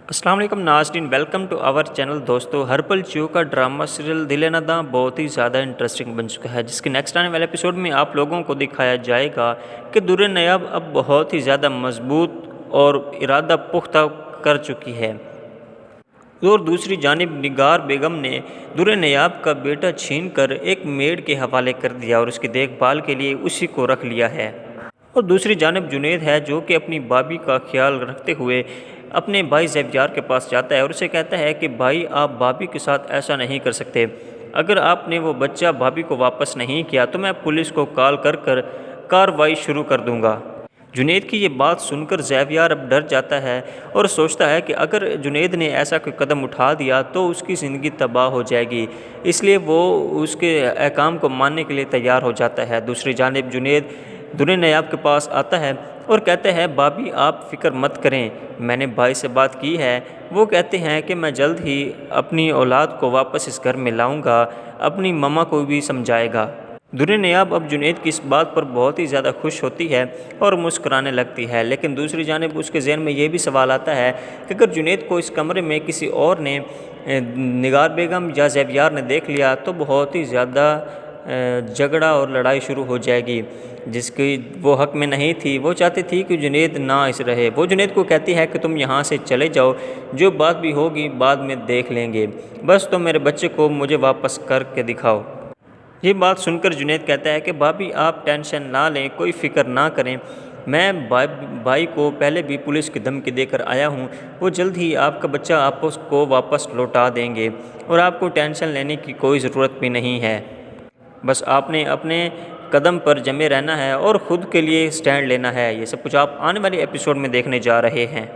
अस्सलाम वालेकुम नाज़रीन, वेलकम टू आवर चैनल। दोस्तों, हर पल जियो का ड्रामा सीरियल दिल न दां बहुत ही ज़्यादा इंटरेस्टिंग बन चुका है, जिसके नेक्स्ट आने वाले एपिसोड में आप लोगों को दिखाया जाएगा कि दुर्र नयाब अब बहुत ही ज़्यादा मजबूत और इरादा पुख्ता कर चुकी है। और दूसरी जानिब निगार बेगम ने दुर्र नयाब का बेटा छीन कर एक मेड के हवाले कर दिया और उसकी देखभाल के लिए उसी को रख लिया है। और दूसरी जानब जुनेद है जो कि अपनी भाभी का ख्याल रखते हुए अपने भाई ज़ेवियार के पास जाता है और उसे कहता है कि भाई, आप भाभी के साथ ऐसा नहीं कर सकते। अगर आपने वो बच्चा भाभी को वापस नहीं किया तो मैं पुलिस को कॉल कर कर कार्रवाई शुरू कर दूंगा। जुनेद की ये बात सुनकर ज़ेवियार अब डर जाता है और सोचता है कि अगर जुनेद ने ऐसा कोई कदम उठा दिया तो उसकी ज़िंदगी तबाह हो जाएगी, इसलिए वो उसके अहकाम को मानने के लिए तैयार हो जाता है। दूसरी जानिब जुनेद दुर्र नयाब के पास आता है और कहते हैं, भाभी आप फ़िक्र मत करें, मैंने भाई से बात की है। वो कहते हैं कि मैं जल्द ही अपनी औलाद को वापस इस घर में लाऊंगा, अपनी मम्मा को भी समझाएगा। दुर्र नयाब अब जुनेद की इस बात पर बहुत ही ज़्यादा खुश होती है और मुस्कुराने लगती है, लेकिन दूसरी जानिब उसके ज़हन में ये भी सवाल आता है कि अगर जुनेद को इस कमरे में किसी और ने, निगार बेगम या ज़ेवियार ने देख लिया तो बहुत ही ज़्यादा झगड़ा और लड़ाई शुरू हो जाएगी, जिसकी वो हक़ में नहीं थी। वो चाहती थी कि जुनेद ना इस रहे। वो जुनेद को कहती है कि तुम यहाँ से चले जाओ, जो बात भी होगी बाद में देख लेंगे, बस तुम मेरे बच्चे को मुझे वापस करके दिखाओ। ये बात सुनकर जुनेद कहता है कि भाभी आप टेंशन ना लें, कोई फ़िक्र ना करें, मैं भाई को पहले भी पुलिस की धमकी देकर आया हूँ, वो जल्द ही आपका बच्चा आपको वापस लौटा देंगे और आपको टेंशन लेने की कोई ज़रूरत भी नहीं है। बस आपने अपने कदम पर जमे रहना है और ख़ुद के लिए स्टैंड लेना है। ये सब कुछ आप आने वाले एपिसोड में देखने जा रहे हैं।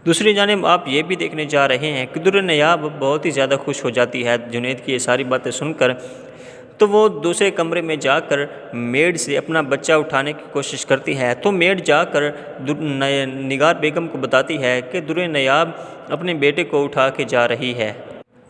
दूसरी जानिब आप ये भी देखने जा रहे हैं कि दुर्र नयाब बहुत ही ज़्यादा खुश हो जाती है जुनेद की ये सारी बातें सुनकर। तो वो दूसरे कमरे में जाकर मेड से अपना बच्चा उठाने की कोशिश करती है। तो मेड जाकर निगार बेगम को बताती है कि दुर्र नयाब अपने बेटे को उठा के जा रही है।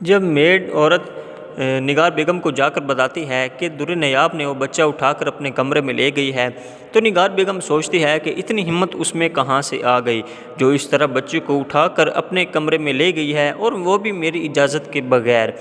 जब मेड औरत निगार बेगम को जाकर बताती है कि दुर्र नयाब ने वो बच्चा उठाकर अपने कमरे में ले गई है, तो निगार बेगम सोचती है कि इतनी हिम्मत उसमें कहाँ से आ गई जो इस तरह बच्चे को उठाकर अपने कमरे में ले गई है, और वो भी मेरी इजाज़त के बगैर।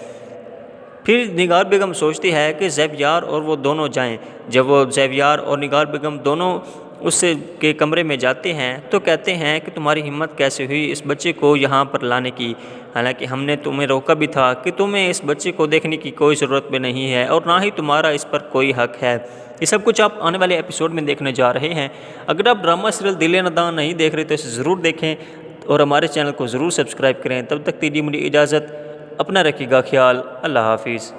फिर निगार बेगम सोचती है कि ज़ेवियार और वो दोनों जाएं। जब वो ज़ेवियार और निगार बेगम दोनों उससे के कमरे में जाते हैं तो कहते हैं कि तुम्हारी हिम्मत कैसे हुई इस बच्चे को यहाँ पर लाने की, हालांकि हमने तुम्हें रोका भी था कि तुम्हें इस बच्चे को देखने की कोई ज़रूरत भी नहीं है और ना ही तुम्हारा इस पर कोई हक़ है। ये सब कुछ आप आने वाले एपिसोड में देखने जा रहे हैं। अगर आप ड्रामा सीरियल दिल न दां नहीं देख रहे तो इसे ज़रूर देखें और हमारे चैनल को ज़रूर सब्सक्राइब करें। तब तक दीजिए मुझे इजाज़त, अपना रखिएगा ख्याल, अल्लाह हाफिज़।